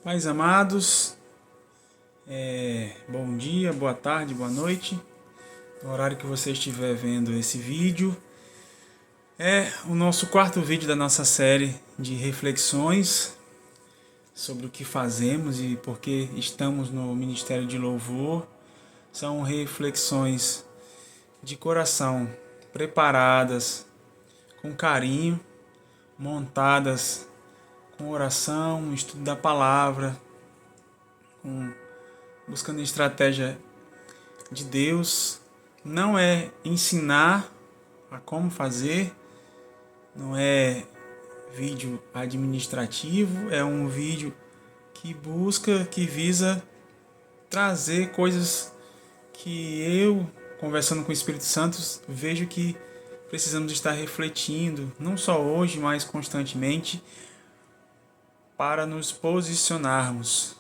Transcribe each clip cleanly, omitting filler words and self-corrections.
Pais amados, bom dia, boa tarde, boa noite. No horário que você estiver vendo esse vídeo, é o nosso quarto vídeo da nossa série de reflexões sobre o que fazemos e por que estamos no Ministério de Louvor. São reflexões de coração, preparadas com carinho, montadas com oração, estudo da palavra, buscando a estratégia de Deus. Não é ensinar a como fazer, não é vídeo administrativo, é um vídeo que visa trazer coisas que eu, conversando com o Espírito Santo, vejo que precisamos estar refletindo, não só hoje, mas constantemente, para nos posicionarmos,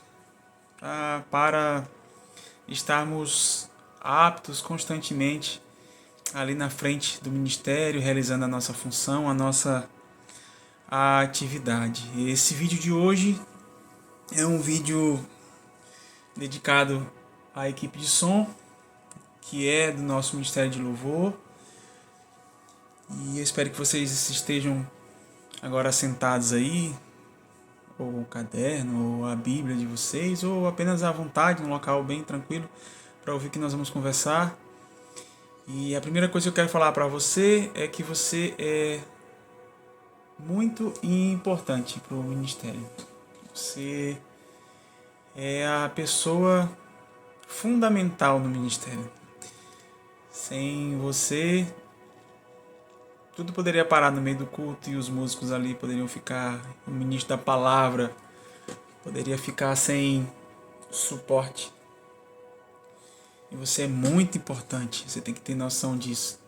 para estarmos aptos constantemente ali na frente do ministério, realizando a nossa função, a nossa atividade. Esse vídeo de hoje é um vídeo dedicado à equipe de som, que é do nosso Ministério de Louvor. E eu espero que vocês estejam agora sentados aí, ou o caderno, ou a Bíblia de vocês, ou apenas à vontade, num local bem tranquilo, para ouvir o que nós vamos conversar. E a primeira coisa que eu quero falar para você é que você é muito importante para o ministério. Você é a pessoa fundamental no ministério. Sem você, tudo poderia parar no meio do culto e os músicos ali poderiam ficar, o ministro da palavra poderia ficar sem suporte. E você é muito importante, você tem que ter noção disso.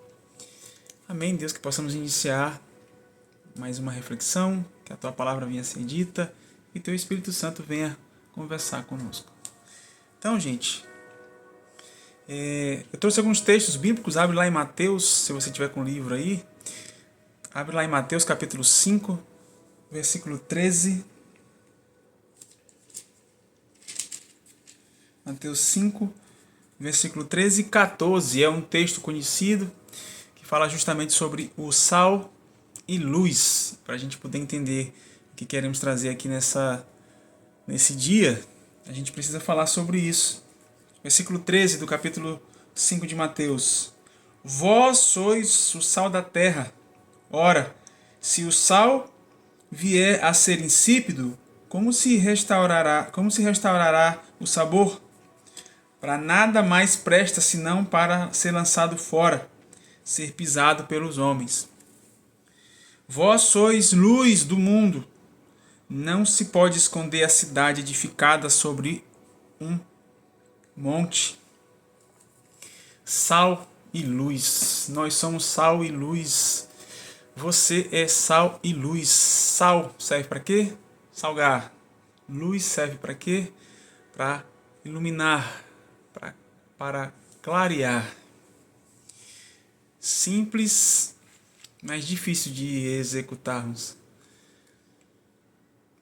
Amém, Deus, que possamos iniciar mais uma reflexão, que a Tua palavra venha a ser dita e Teu Espírito Santo venha conversar conosco. Então, gente, eu trouxe alguns textos bíblicos, abre lá em Mateus, se você tiver com o livro aí, abre lá em Mateus capítulo 5, versículo 13. Mateus 5, versículo 13 e 14. É um texto conhecido que fala justamente sobre o sal e luz. Para a gente poder entender o que queremos trazer aqui nesse dia, a gente precisa falar sobre isso. Versículo 13 do capítulo 5 de Mateus. Vós sois o sal da terra. Ora, se o sal vier a ser insípido, como se restaurará o sabor? Para nada mais presta senão para ser lançado fora, ser pisado pelos homens. Vós sois luz do mundo. Não se pode esconder a cidade edificada sobre um monte. Sal e luz. Nós somos sal e luz. Você é sal e luz. Sal serve para quê? Salgar. Luz serve para quê? Para iluminar, para clarear. Simples, mas difícil de executarmos.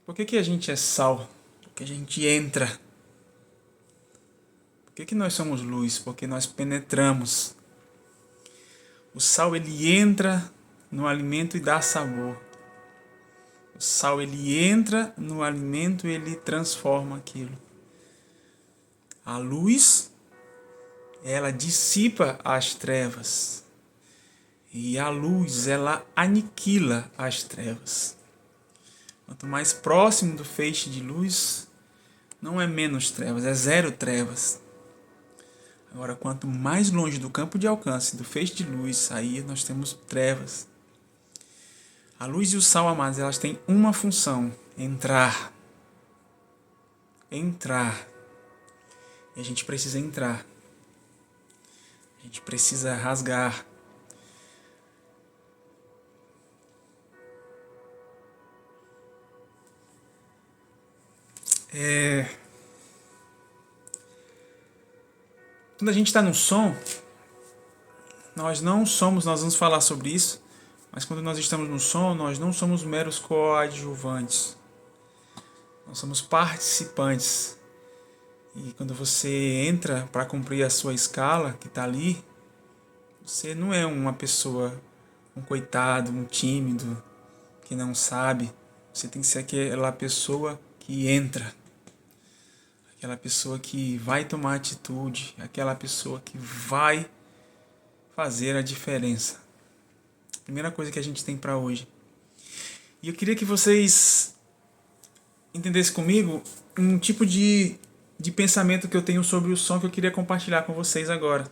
Por que a gente é sal? Porque a gente entra. Por que nós somos luz? Porque nós penetramos. O sal, ele entra no alimento e dá sabor. O sal, ele entra no alimento e ele transforma aquilo. A luz, ela dissipa as trevas. E a luz, ela aniquila as trevas. Quanto mais próximo do feixe de luz, não é menos trevas, é zero trevas. Agora, quanto mais longe do campo de alcance do feixe de luz, aí nós temos trevas. A luz e o sal, amados, elas têm uma função: entrar. Entrar. E a gente precisa entrar. A gente precisa rasgar. Quando a gente está no som, nós vamos falar sobre isso, mas quando nós estamos no som, nós não somos meros coadjuvantes. Nós somos participantes. E quando você entra para cumprir a sua escala que está ali, você não é uma pessoa, um coitado, um tímido, que não sabe. Você tem que ser aquela pessoa que entra. Aquela pessoa que vai tomar atitude. Aquela pessoa que vai fazer a diferença. Primeira coisa que a gente tem para hoje. E eu queria que vocês entendessem comigo um tipo de pensamento que eu tenho sobre o som que eu queria compartilhar com vocês agora.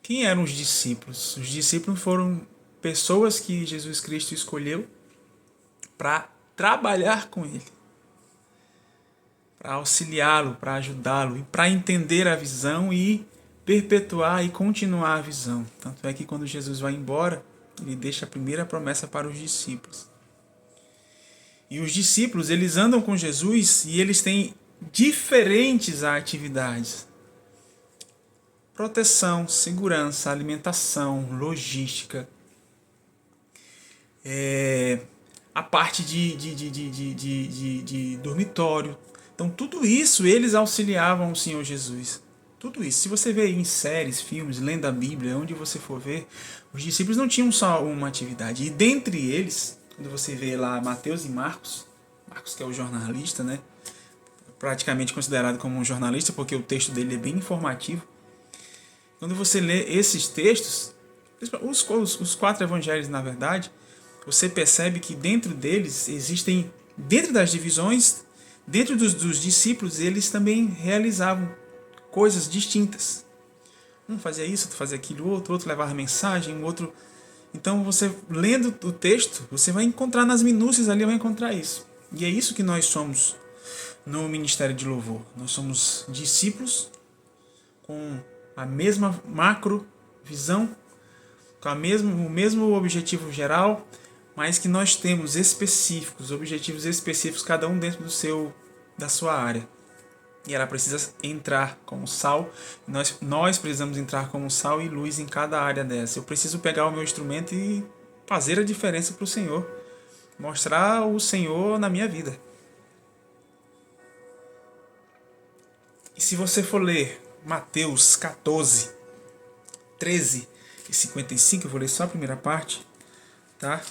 Quem eram os discípulos? Os discípulos foram pessoas que Jesus Cristo escolheu para trabalhar com ele, para auxiliá-lo, para ajudá-lo e para entender a visão e perpetuar e continuar a visão. Tanto é que quando Jesus vai embora, ele deixa a primeira promessa para os discípulos. E os discípulos, eles andam com Jesus e eles têm diferentes atividades. Proteção, segurança, alimentação, logística. A parte de dormitório. Então tudo isso eles auxiliavam o Senhor Jesus. Tudo isso. Se você vê em séries, filmes, lendo a Bíblia, onde você for ver, os discípulos não tinham só uma atividade. E dentre eles, quando você vê lá Mateus e Marcos que é o jornalista, né? Praticamente considerado como um jornalista, porque o texto dele é bem informativo. Quando você lê esses textos, os 4 evangelhos, na verdade, você percebe que dentro deles existem, dentro das divisões, dentro dos discípulos, eles também realizavam coisas distintas. Um fazia isso, outro fazia aquilo, outro levava mensagem, o outro... Então, você lendo o texto, você vai encontrar nas minúcias ali, vai encontrar isso. E é isso que nós somos no Ministério de Louvor. Nós somos discípulos com a mesma macro visão, com o mesmo objetivo geral, mas que nós temos objetivos específicos, cada um dentro da sua área. E ela precisa entrar como sal. Nós precisamos entrar como sal e luz em cada área dessa. Eu preciso pegar o meu instrumento e fazer a diferença para o Senhor. Mostrar o Senhor na minha vida. E se você for ler Mateus 14, 13 e 55, eu vou ler só a primeira parte, tá?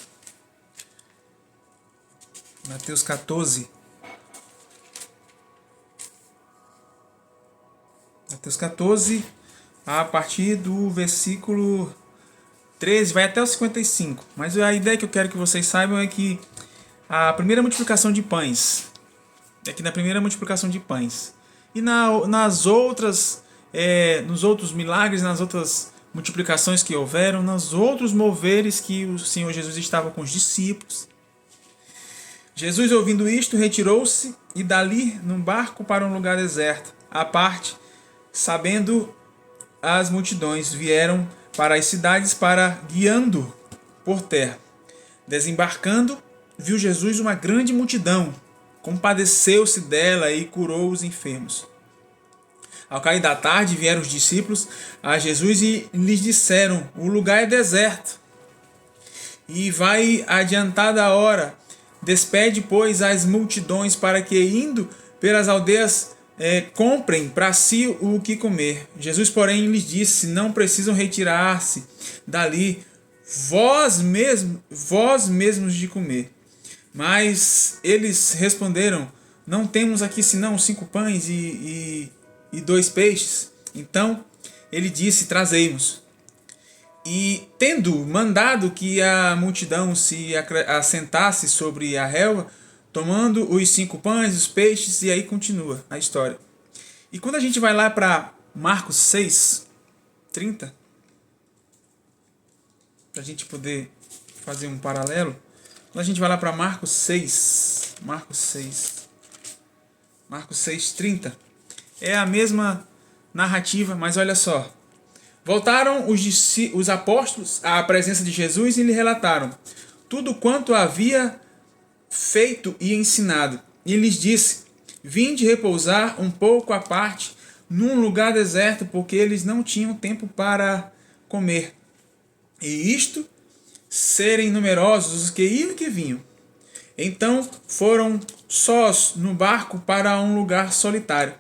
Mateus 14, a partir do versículo 13, vai até o 55. Mas a ideia que eu quero que vocês saibam é que a primeira multiplicação de pães, e nas outras, nos outros milagres, nas outras multiplicações que houveram, nos outros moveres que o Senhor Jesus estava com os discípulos. Jesus, ouvindo isto, retirou-se e dali num barco para um lugar deserto, à parte, sabendo as multidões, vieram para as cidades guiando por terra. Desembarcando, viu Jesus uma grande multidão, compadeceu-se dela e curou os enfermos. Ao cair da tarde, vieram os discípulos a Jesus e lhes disseram: o lugar é deserto e vai adiantada a hora. Despede, pois, as multidões para que, indo pelas aldeias, comprem para si o que comer. Jesus, porém, lhes disse: não precisam retirar-se dali, vós mesmos de comer. Mas eles responderam: não temos aqui senão 5 pães e 2 peixes. Então ele disse: trazei-nos. E tendo mandado que a multidão se assentasse sobre a relva, tomando os 5 pães, os peixes, e aí continua a história. E quando a gente vai lá para Marcos 6, 30, para a gente poder fazer um paralelo, quando a gente vai lá para Marcos 6, 30, é a mesma narrativa, mas olha só. Voltaram os apóstolos à presença de Jesus e lhe relataram tudo quanto havia feito e ensinado. E lhes disse: vinde repousar um pouco à parte num lugar deserto, porque eles não tinham tempo para comer. E isto, serem numerosos os que iam e que vinham, Então foram sós no barco para um lugar solitário.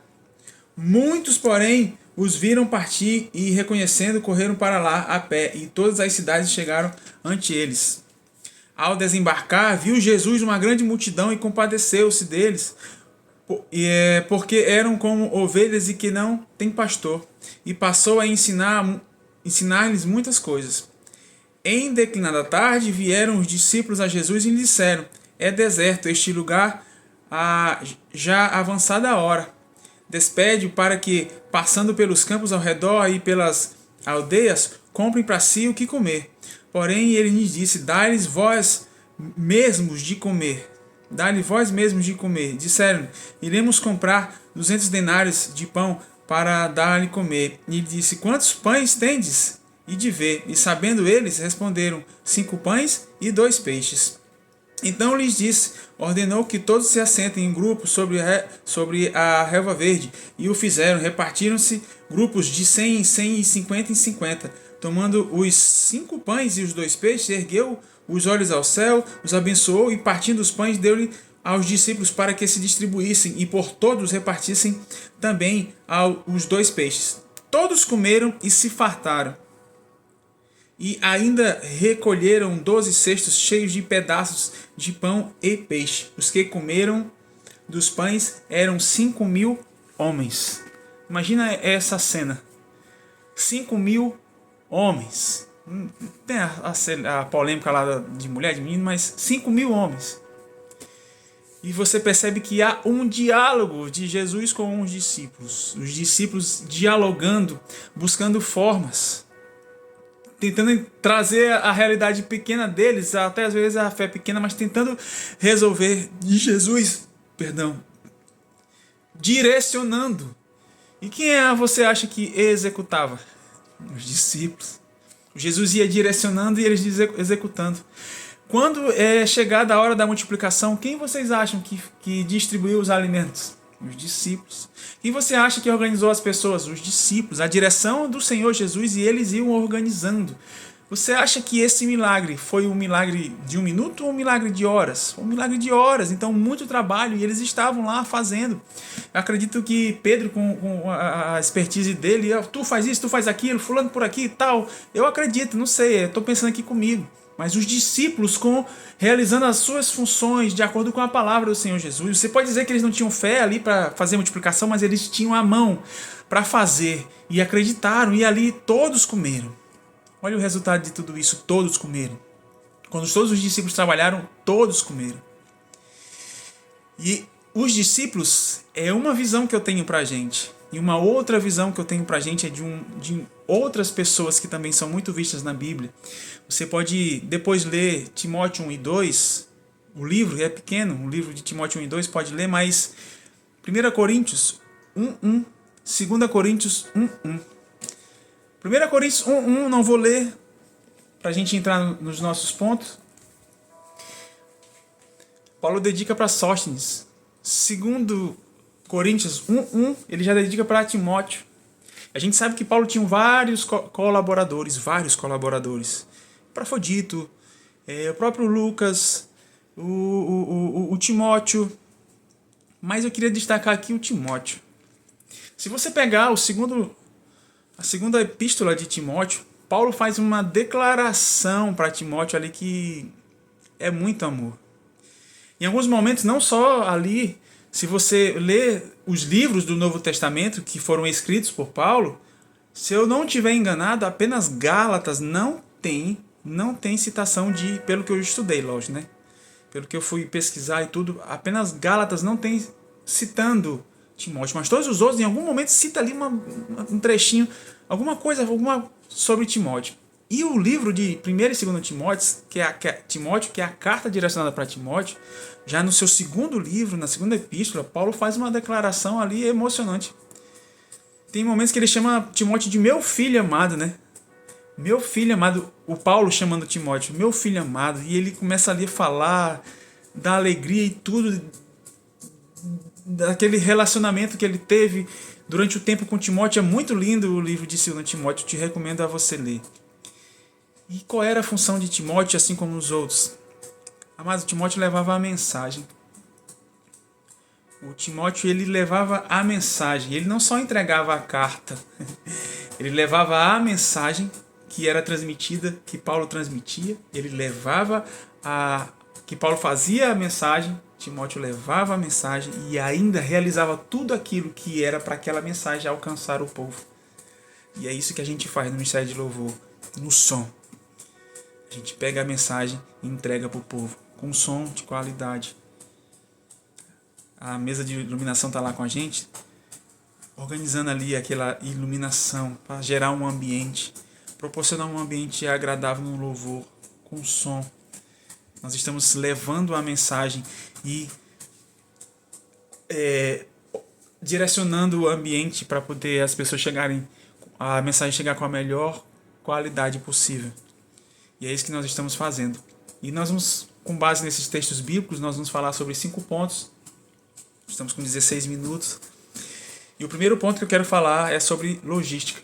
Muitos, porém, os viram partir e, reconhecendo, correram para lá a pé, e todas as cidades chegaram ante eles. Ao desembarcar, viu Jesus uma grande multidão e compadeceu-se deles, porque eram como ovelhas e que não têm pastor, e passou a ensinar-lhes muitas coisas. Em declinada a tarde, vieram os discípulos a Jesus e lhe disseram: é deserto este lugar, já avançada a hora. Despede-o para que, passando pelos campos ao redor e pelas aldeias, comprem para si o que comer. Porém, ele lhes disse: dai-lhes vós mesmos de comer. Dai-lhe vós mesmos de comer. Disseram: iremos comprar 200 denários de pão para dar-lhe comer. E ele disse: quantos pães tendes? E de ver. E sabendo eles, responderam: 5 pães e 2 peixes. Então lhes disse, ordenou que todos se assentem em grupos sobre a relva verde, e o fizeram. Repartiram-se grupos de 100 em 100 e 50 em 50. Tomando os 5 pães e os 2 peixes, ergueu os olhos ao céu, os abençoou, e partindo os pães, deu-lhe aos discípulos para que se distribuíssem, e por todos repartissem também os 2 peixes. Todos comeram e se fartaram. E ainda recolheram 12 cestos cheios de pedaços de pão e peixe. Os que comeram dos pães eram 5.000 homens. Imagina essa cena. 5.000 homens. Tem a polêmica lá de mulher, de menino, mas 5.000 homens. E você percebe que há um diálogo de Jesus com os discípulos. Os discípulos dialogando, buscando formas, tentando trazer a realidade pequena deles, até às vezes a fé pequena, mas tentando resolver. E Jesus, direcionando. E quem você acha que executava? Os discípulos. Jesus ia direcionando e eles executando. Quando é chegada a hora da multiplicação, quem vocês acham que distribuiu os alimentos? Os discípulos. Quem você acha que organizou as pessoas? Os discípulos. A direção do Senhor Jesus, e eles iam organizando. Você acha que esse milagre foi um milagre de 1 minuto ou um milagre de horas? Um milagre de horas. Então, muito trabalho, e eles estavam lá fazendo. Eu acredito que Pedro, com a expertise dele, tu faz isso, tu faz aquilo, fulano por aqui e tal. Eu acredito, não sei, estou pensando aqui comigo. Mas os discípulos realizando as suas funções de acordo com a palavra do Senhor Jesus. Você pode dizer que eles não tinham fé ali para fazer multiplicação, mas eles tinham a mão para fazer e acreditaram, e ali todos comeram. Olha o resultado de tudo isso, todos comeram. Quando todos os discípulos trabalharam, todos comeram. E os discípulos é uma visão que eu tenho para a gente. E uma outra visão que eu tenho pra gente é de outras pessoas que também são muito vistas na Bíblia. Você pode depois ler Timóteo 1 e 2, o livro é pequeno, o livro de Timóteo 1 e 2 pode ler, mas 1 Coríntios 1:1, 2 Coríntios 1:1. 1 Coríntios 1:1 não vou ler pra gente entrar nos nossos pontos. Paulo dedica para Sóstenes. 2 Coríntios 1:1, ele já dedica para Timóteo. A gente sabe que Paulo tinha vários colaboradores. Para Afrodito, o próprio Lucas, o Timóteo. Mas eu queria destacar aqui o Timóteo. Se você pegar a segunda epístola de Timóteo, Paulo faz uma declaração para Timóteo ali que é muito amor. Em alguns momentos, não só ali, se você ler os livros do Novo Testamento que foram escritos por Paulo, se eu não estiver enganado, apenas Gálatas não tem citação pelo que eu estudei, lógico, né? Pelo que eu fui pesquisar e tudo, apenas Gálatas não tem citando Timóteo, mas todos os outros em algum momento cita ali um trechinho, alguma coisa sobre Timóteo. E o livro de 1 e 2 Timóteo, que é a carta direcionada para Timóteo, já no seu segundo livro, na segunda epístola, Paulo faz uma declaração ali emocionante. Tem momentos que ele chama Timóteo de meu filho amado, né? Meu filho amado, o Paulo chamando Timóteo, meu filho amado, e ele começa ali a falar da alegria e tudo, daquele relacionamento que ele teve durante o tempo com Timóteo. É muito lindo o livro de 2 Timóteo, te recomendo a você ler. E qual era a função de Timóteo, assim como os outros? Mas o Timóteo levava a mensagem. O Timóteo, ele levava a mensagem. Ele não só entregava a carta, ele levava a mensagem que era transmitida, que Paulo transmitia. Ele levava que Paulo fazia a mensagem, Timóteo levava a mensagem e ainda realizava tudo aquilo que era para aquela mensagem alcançar o povo. E é isso que a gente faz no Ministério de Louvor, no som. A gente pega a mensagem e entrega para o povo, com som de qualidade. A mesa de iluminação está lá com a gente, organizando ali aquela iluminação para gerar um ambiente, proporcionar um ambiente agradável no louvor, com som. Nós estamos levando a mensagem e direcionando o ambiente para poder as pessoas a mensagem chegar com a melhor qualidade possível. E é isso que nós estamos fazendo. E nós vamos, com base nesses textos bíblicos, nós vamos falar sobre 5 pontos. Estamos com 16 minutos. E o primeiro ponto que eu quero falar é sobre logística.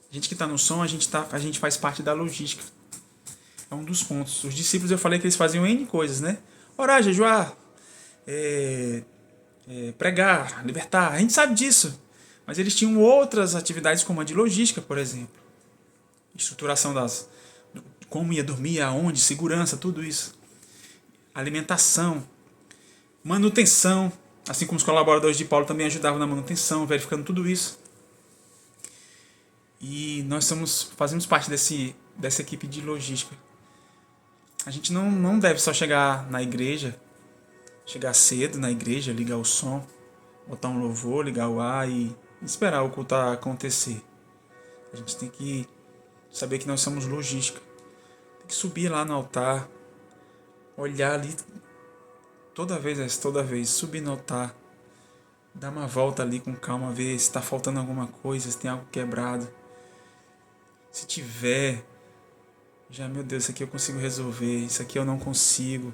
A gente que está no som, a gente faz parte da logística. É um dos pontos. Os discípulos, eu falei que eles faziam N coisas, né? Orar, jejuar, pregar, libertar. A gente sabe disso. Mas eles tinham outras atividades, como a de logística, por exemplo. Estruturação como ia dormir, aonde, segurança, tudo isso. Alimentação, manutenção. Assim como os colaboradores de Paulo também ajudavam na manutenção, verificando tudo isso. E nós fazemos parte dessa equipe de logística. A gente não deve só chegar na igreja, chegar cedo na igreja, ligar o som, botar um louvor, ligar o ar e esperar o culto acontecer. A gente tem que saber que nós somos logística. Tem que subir lá no altar, olhar ali toda vez, subir no altar, dar uma volta ali com calma, ver se está faltando alguma coisa, se tem algo quebrado. Se tiver, meu Deus, isso aqui eu consigo resolver, isso aqui eu não consigo.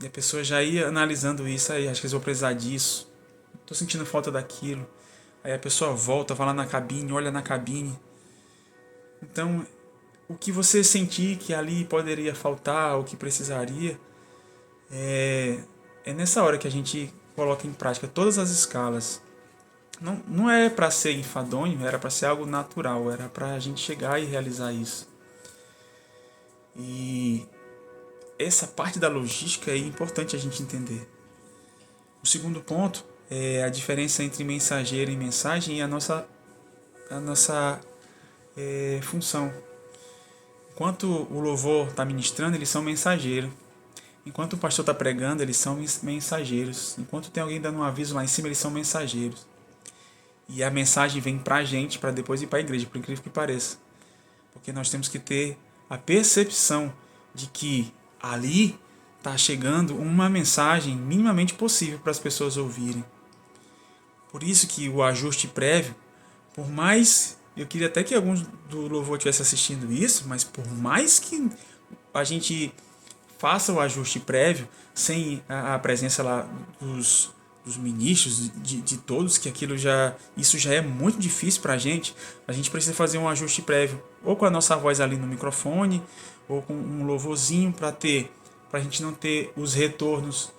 E a pessoa já ia analisando isso, aí acho que eu vou precisar disso, estou sentindo falta daquilo. Aí a pessoa volta, vai lá na cabine, olha na cabine. Então, o que você sentir que ali poderia faltar, o que precisaria, é nessa hora que a gente coloca em prática todas as escalas. Não é para ser enfadonho, era para ser algo natural, era para a gente chegar e realizar isso. E essa parte da logística é importante a gente entender. O segundo ponto é a diferença entre mensageiro e mensagem e a nossa função. Enquanto o louvor está ministrando, eles são mensageiros. Enquanto o pastor está pregando, eles são mensageiros. Enquanto tem alguém dando um aviso lá em cima, eles são mensageiros. E a mensagem vem para a gente, para depois ir para a igreja, por incrível que pareça. Porque nós temos que ter a percepção de que ali está chegando uma mensagem minimamente possível para as pessoas ouvirem. Por isso que o ajuste prévio, por mais... Eu queria até que alguns do louvor estivessem assistindo isso, mas por mais que a gente faça o ajuste prévio, sem a presença lá dos ministros, de todos, que isso já é muito difícil para a gente precisa fazer um ajuste prévio, ou com a nossa voz ali no microfone, ou com um louvorzinho para a gente não ter os retornos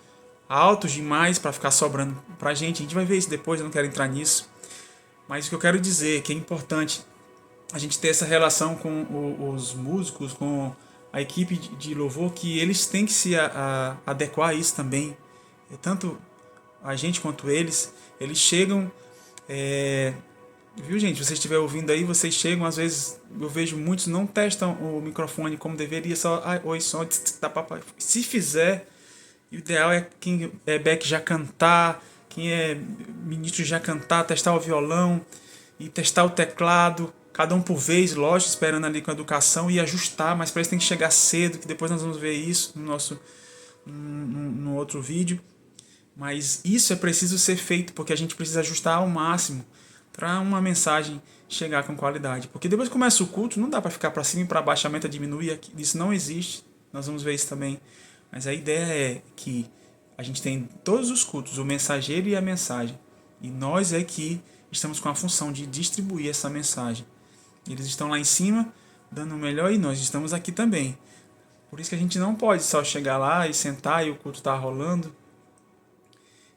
altos demais para ficar sobrando para a gente vai ver isso depois, eu não quero entrar nisso. Mas o que eu quero dizer é que é importante a gente ter essa relação com os músicos, com a equipe de louvor, que eles têm que se adequar a isso também. Tanto a gente quanto eles chegam... viu, gente? Se você estiver ouvindo aí, vocês chegam, às vezes eu vejo muitos não testam o microfone como deveria, só oi, som, se fizer, o ideal é quem é back já cantar, quem é ministro já cantar, testar o violão e testar o teclado, cada um por vez, lógico, esperando ali com a educação e ajustar, mas para isso tem que chegar cedo, que depois nós vamos ver isso no outro vídeo. Mas isso é preciso ser feito, porque a gente precisa ajustar ao máximo para uma mensagem chegar com qualidade. Porque depois que começa o culto, não dá para ficar para cima e para baixo, a meta diminuir, isso não existe, nós vamos ver isso também. Mas a ideia é que a gente tem todos os cultos, o mensageiro e a mensagem. E nós é que estamos com a função de distribuir essa mensagem. Eles estão lá em cima, dando o melhor, e nós estamos aqui também, Por isso que a gente não pode só chegar lá e sentar e o culto tá rolando.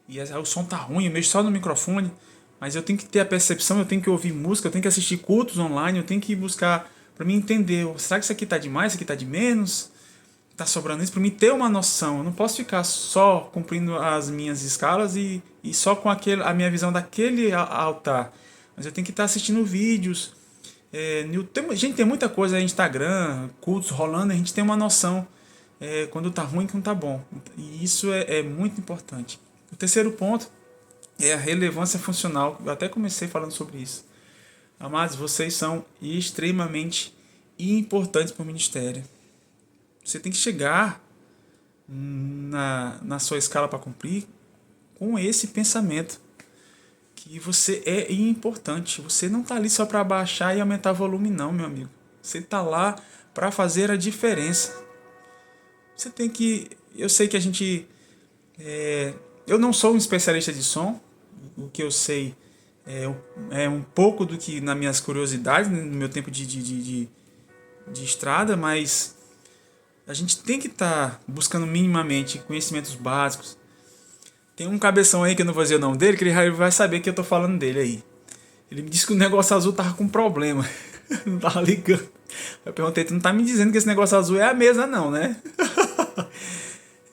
E o som tá ruim, eu mexo só no microfone. Mas eu tenho que ter a percepção, eu tenho que ouvir música, eu tenho que assistir cultos online, eu tenho que buscar para mim entender. Será que isso aqui tá de mais, isso aqui tá de menos? Tá sobrando isso? Para mim ter uma noção. Eu não posso ficar só cumprindo as minhas escalas e só com a minha visão daquele altar. Mas eu tenho que estar assistindo vídeos. A gente tem muita coisa aí, Instagram, cultos rolando, a gente tem uma noção quando tá ruim e quando tá bom. E isso é muito importante. O terceiro ponto é a relevância funcional. Eu até comecei falando sobre isso. Amados, vocês são extremamente importantes para o ministério. Você tem que chegar na sua escala para cumprir com esse pensamento que você é importante. Você não está ali só para baixar e aumentar volume, não, meu amigo. Você está lá para fazer a diferença. Você tem que... Eu sei que a gente... Eu não sou um especialista de som. O que eu sei é um pouco do que nas minhas curiosidades, no meu tempo de estrada, mas a gente tem que estar buscando minimamente conhecimentos básicos. Tem um cabeção aí, que eu não vou dizer o nome dele, que ele vai saber que eu tô falando dele aí. Ele me disse que o negócio azul tava com problema. Não tava ligando. Eu perguntei, tu não tá me dizendo que esse negócio azul é a mesa não, né?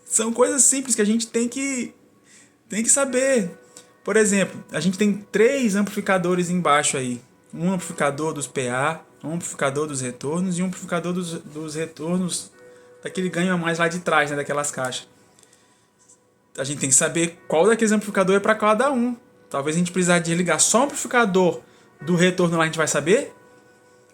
São coisas simples que a gente tem que saber. Por exemplo, a gente tem 3 amplificadores embaixo aí. Um amplificador dos PA, um amplificador dos retornos e um amplificador dos retornos daquele ganho a mais lá de trás, né, daquelas caixas. A gente tem que saber qual daqueles amplificadores é para cada um. Talvez a gente precisar desligar só o amplificador do retorno lá, a gente vai saber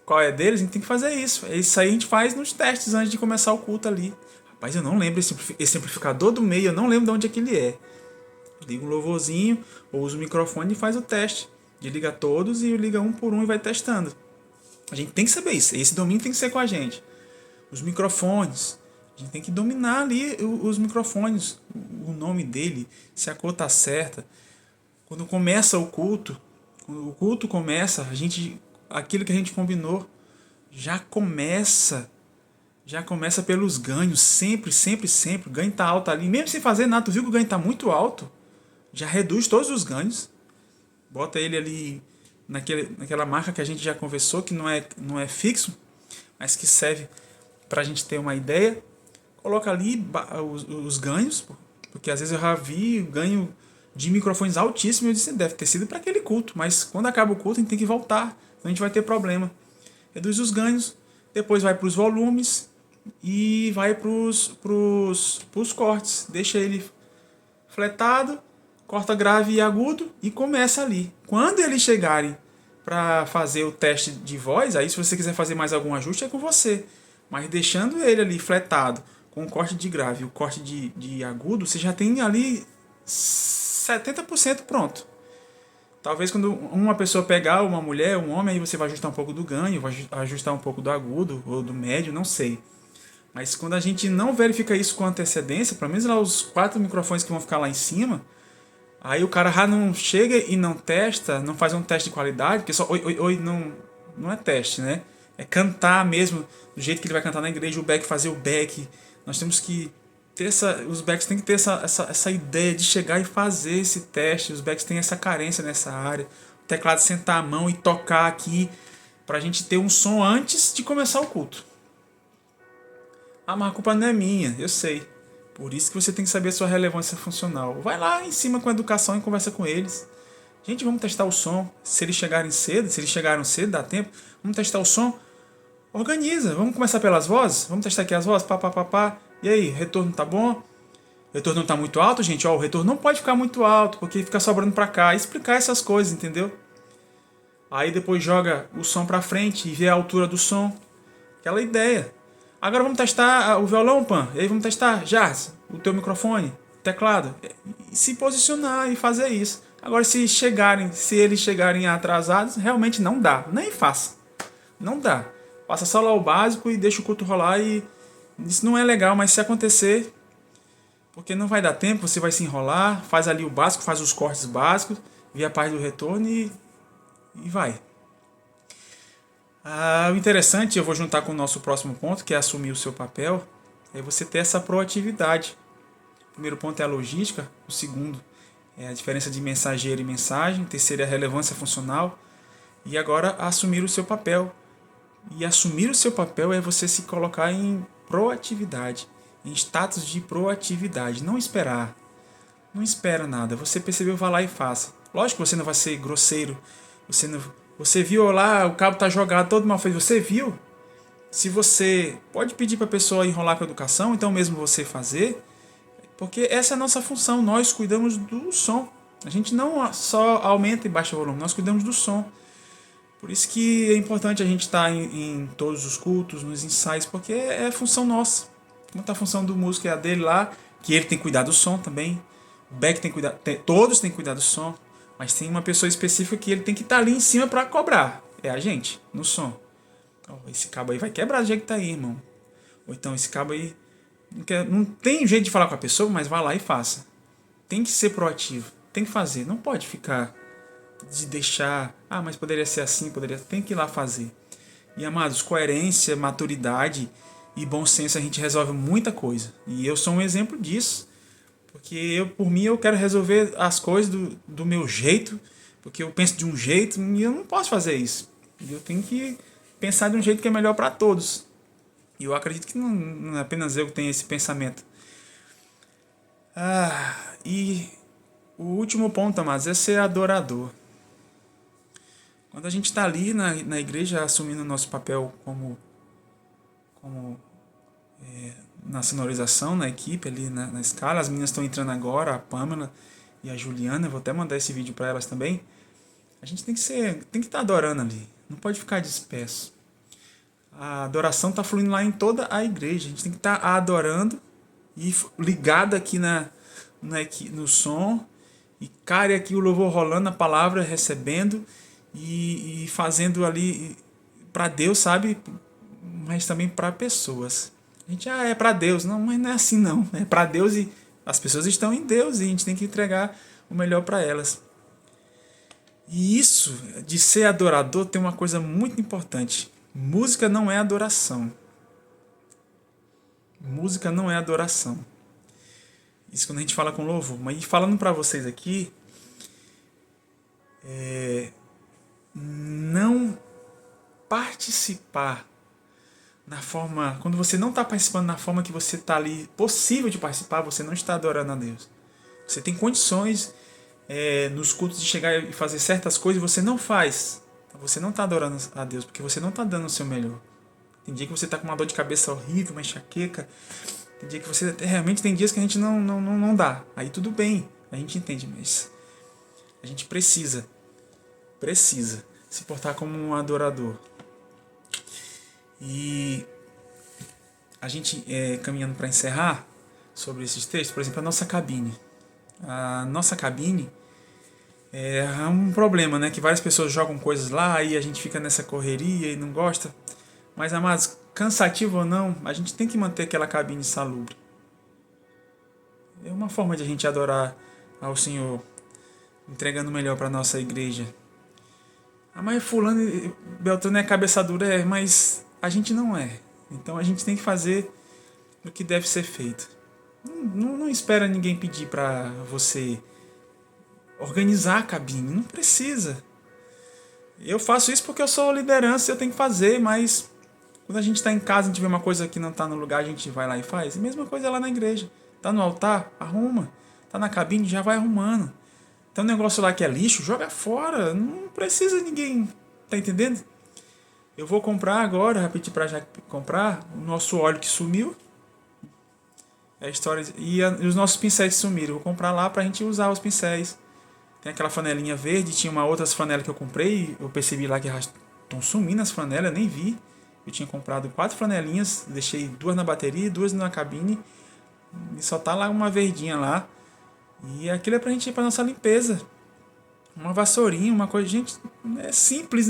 qual é deles, a gente tem que fazer isso. Isso aí a gente faz nos testes antes de começar o culto ali. Rapaz, eu não lembro esse amplificador do meio, eu não lembro de onde é que ele é. Liga um louvorzinho, ou usa o microfone e faz o teste. Desliga todos e liga um por um e vai testando. A gente tem que saber isso. Esse domínio tem que ser com a gente. Os microfones. A gente tem que dominar ali os microfones. O nome dele, se a cor tá certa. Quando começa o culto, quando o culto começa, aquilo que a gente combinou já começa pelos ganhos. Sempre, sempre, sempre. O ganho tá alto ali. Mesmo sem fazer nada, tu viu que o ganho tá muito alto? Já reduz todos os ganhos. Bota ele ali naquela marca que a gente já conversou, que não é fixo, mas que serve para a gente ter uma ideia. Coloca ali os ganhos, porque às vezes eu já vi ganho de microfones altíssimos e eu disse, deve ter sido para aquele culto, mas quando acaba o culto a gente tem que voltar, senão a gente vai ter problema. Reduz os ganhos, depois vai para os volumes e vai para os cortes. Deixa ele fletado, corta grave e agudo e começa ali. Quando eles chegarem para fazer o teste de voz, aí se você quiser fazer mais algum ajuste é com você. Mas deixando ele ali fletado, com o corte de grave e o corte de agudo, você já tem ali 70% pronto. Talvez quando uma pessoa pegar, uma mulher, um homem, aí você vai ajustar um pouco do ganho, vai ajustar um pouco do agudo ou do médio, não sei. Mas quando a gente não verifica isso com antecedência, pelo menos lá os 4 microfones que vão ficar lá em cima, aí o cara já não chega e não testa, não faz um teste de qualidade, porque só oi não é teste, né? É cantar mesmo, do jeito que ele vai cantar na igreja, o back fazer o back. Nós temos que ter os backs têm que ter essa ideia de chegar e fazer esse teste. Os backs têm essa carência nessa área. O teclado sentar a mão e tocar aqui, pra gente ter um som antes de começar o culto. Ah, mas a culpa não é minha, eu sei. Por isso que você tem que saber a sua relevância funcional. Vai lá em cima com a educação e conversa com eles. Gente, vamos testar o som. Se eles chegaram cedo, dá tempo. Vamos testar o som. Organiza. Vamos começar pelas vozes? Vamos testar aqui as vozes? Pá, pá, pá, pá. E aí, retorno tá bom? O retorno não tá muito alto, gente? Ó, o retorno não pode ficar muito alto, porque fica sobrando pra cá. Explicar essas coisas, entendeu? Aí depois joga o som pra frente e vê a altura do som. Aquela ideia. Agora vamos testar o violão, Pan. E aí vamos testar, Jars, o teu microfone, teclado. E se posicionar e fazer isso. Agora se eles chegarem atrasados, realmente não dá. Nem faça. Não dá. Passa só lá o básico e deixa o culto rolar e isso não é legal, mas se acontecer, porque não vai dar tempo, você vai se enrolar, faz ali o básico, faz os cortes básicos, vê a parte do retorno e vai. O interessante, eu vou juntar com o nosso próximo ponto, que é assumir o seu papel. É você ter essa proatividade. O primeiro ponto é a logística, o segundo é a diferença de mensageiro e mensagem, o terceiro é a relevância funcional, e agora assumir o seu papel. E assumir o seu papel é você se colocar em proatividade, em status de proatividade, não esperar. Não espera nada. Você percebeu, vá lá e faça. Lógico que você não vai ser grosseiro. Você viu lá, o cabo tá jogado todo mal feito. Você viu? Se você pode pedir para a pessoa enrolar com a educação, então mesmo você fazer, porque essa é a nossa função. Nós cuidamos do som. A gente não só aumenta e baixa o volume, nós cuidamos do som. Por isso que é importante a gente estar em todos os cultos, nos ensaios, porque é função nossa. Muita função do músico é a dele lá, que ele tem que cuidar do som também. O Beck tem que cuidar, todos têm que cuidar do som, mas tem uma pessoa específica que ele tem que estar ali em cima para cobrar. É a gente, no som. Então, esse cabo aí vai quebrar do jeito que tá aí, irmão. Ou então esse cabo aí não tem jeito de falar com a pessoa, mas vá lá e faça. Tem que ser proativo, tem que fazer, não pode ficar de deixar, mas poderia ser assim, tem que ir lá fazer. E amados, coerência, maturidade e bom senso a gente resolve muita coisa. E eu sou um exemplo disso. Porque por mim, eu quero resolver as coisas do meu jeito, porque eu penso de um jeito e eu não posso fazer isso. Eu tenho que pensar de um jeito que é melhor para todos. E eu acredito que não é apenas eu que tenho esse pensamento. E o último ponto, amados, é ser adorador. Quando a gente está ali na igreja assumindo o nosso papel como na sonorização, na equipe, ali na escala, as meninas estão entrando agora, a Pamela e a Juliana, eu vou até mandar esse vídeo para elas também. A gente tem que estar adorando ali, não pode ficar disperso. A adoração está fluindo lá em toda a igreja, a gente tem que estar adorando e ligado aqui no som, e cara aqui o louvor rolando, a palavra recebendo e fazendo ali para Deus, sabe? Mas também para pessoas. A gente é para Deus, não, mas não é assim não. É para Deus e as pessoas estão em Deus e a gente tem que entregar o melhor para elas. E isso de ser adorador tem uma coisa muito importante. Música não é adoração. Música não é adoração. Isso quando a gente fala com louvor. Mas falando para vocês aqui, não participar na forma, quando você não está participando na forma que você está ali possível de participar, você não está adorando a Deus. Você tem condições nos cultos de chegar e fazer certas coisas e você não faz. Você não está adorando a Deus, porque você não está dando o seu melhor. Tem dia que você está com uma dor de cabeça horrível, uma enxaqueca. Tem dia que você realmente tem dias que a gente não dá. Aí tudo bem, a gente entende, mas a gente precisa se portar como um adorador. E a gente, caminhando para encerrar sobre esses textos, por exemplo, a nossa cabine. A nossa cabine é um problema, né? Que várias pessoas jogam coisas lá e a gente fica nessa correria e não gosta. Mas, amados, cansativo ou não, a gente tem que manter aquela cabine salubre. É uma forma de a gente adorar ao Senhor, entregando o melhor para a nossa igreja. Mas fulano e Beltrano é cabeça dura, mas a gente não é. Então a gente tem que fazer o que deve ser feito. Não espera ninguém pedir para você organizar a cabine, não precisa. Eu faço isso porque eu sou liderança e eu tenho que fazer, mas quando a gente está em casa, a gente vê uma coisa que não está no lugar, a gente vai lá e faz. A mesma coisa lá na igreja. Tá no altar? Arruma. Tá na cabine? Já vai arrumando. Tem um negócio lá que é lixo? Joga fora. Não precisa ninguém. Tá entendendo? Eu vou comprar agora, repetir para já comprar o nosso óleo que sumiu. É a história. E os nossos pincéis sumiram. Eu vou comprar lá pra gente usar os pincéis. Tem aquela flanelinha verde, tinha uma outra flanela que eu comprei. Eu percebi lá que estão sumindo as flanelas, eu nem vi. Eu tinha comprado 4 flanelinhas, deixei 2 na bateria e 2 na cabine. E só tá lá uma verdinha lá. E aquilo é pra gente ir pra nossa limpeza. Uma vassourinha, uma coisa. Gente, é simples.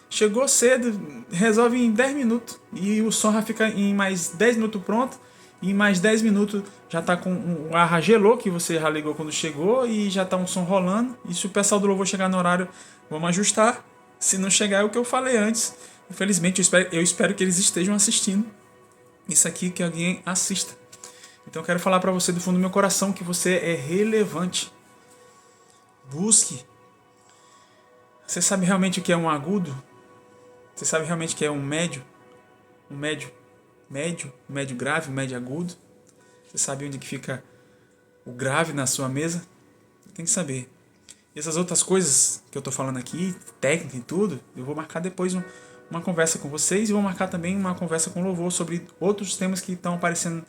Chegou cedo, resolve em 10 minutos. E o som já fica em mais 10 minutos pronto. E em mais 10 minutos já tá com o ar gelou, que você já ligou quando chegou. E já tá um som rolando. E se o pessoal do louvor chegar no horário, vamos ajustar. Se não chegar é o que eu falei antes. Infelizmente, eu espero que eles estejam assistindo. isso aqui que alguém assista. Então eu quero falar para você do fundo do meu coração que você é relevante. Busque. Você sabe realmente o que é um agudo? Você sabe realmente o que é um médio? Um médio grave, um médio agudo? Você sabe onde que fica o grave na sua mesa? Tem que saber. E essas outras coisas que eu tô falando aqui, técnica e tudo, eu vou marcar depois uma conversa com vocês e vou marcar também uma conversa com louvor sobre outros temas que estão aparecendo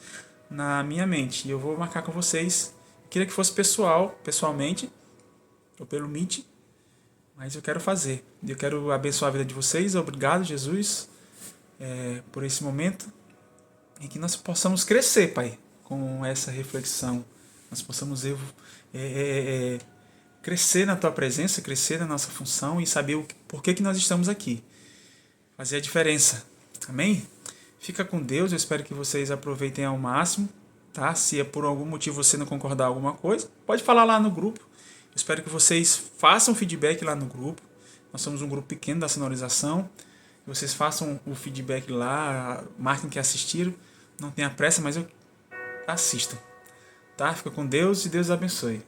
na minha mente. E eu vou marcar com vocês. Eu queria que fosse pessoalmente, ou pelo Meet, mas eu quero fazer. Eu quero abençoar a vida de vocês. Obrigado, Jesus, por esse momento. E que nós possamos crescer, Pai, com essa reflexão. Nós possamos crescer na Tua presença, crescer na nossa função e saber por que nós estamos aqui. Fazer a diferença. Amém? Fica com Deus. Eu espero que vocês aproveitem ao máximo. Tá? Se por algum motivo você não concordar com alguma coisa, pode falar lá no grupo. Eu espero que vocês façam feedback lá no grupo. Nós somos um grupo pequeno da sonorização. Vocês façam o feedback lá, marquem que assistiram. Não tenha pressa, mas assistam. Tá? Fica com Deus e Deus abençoe.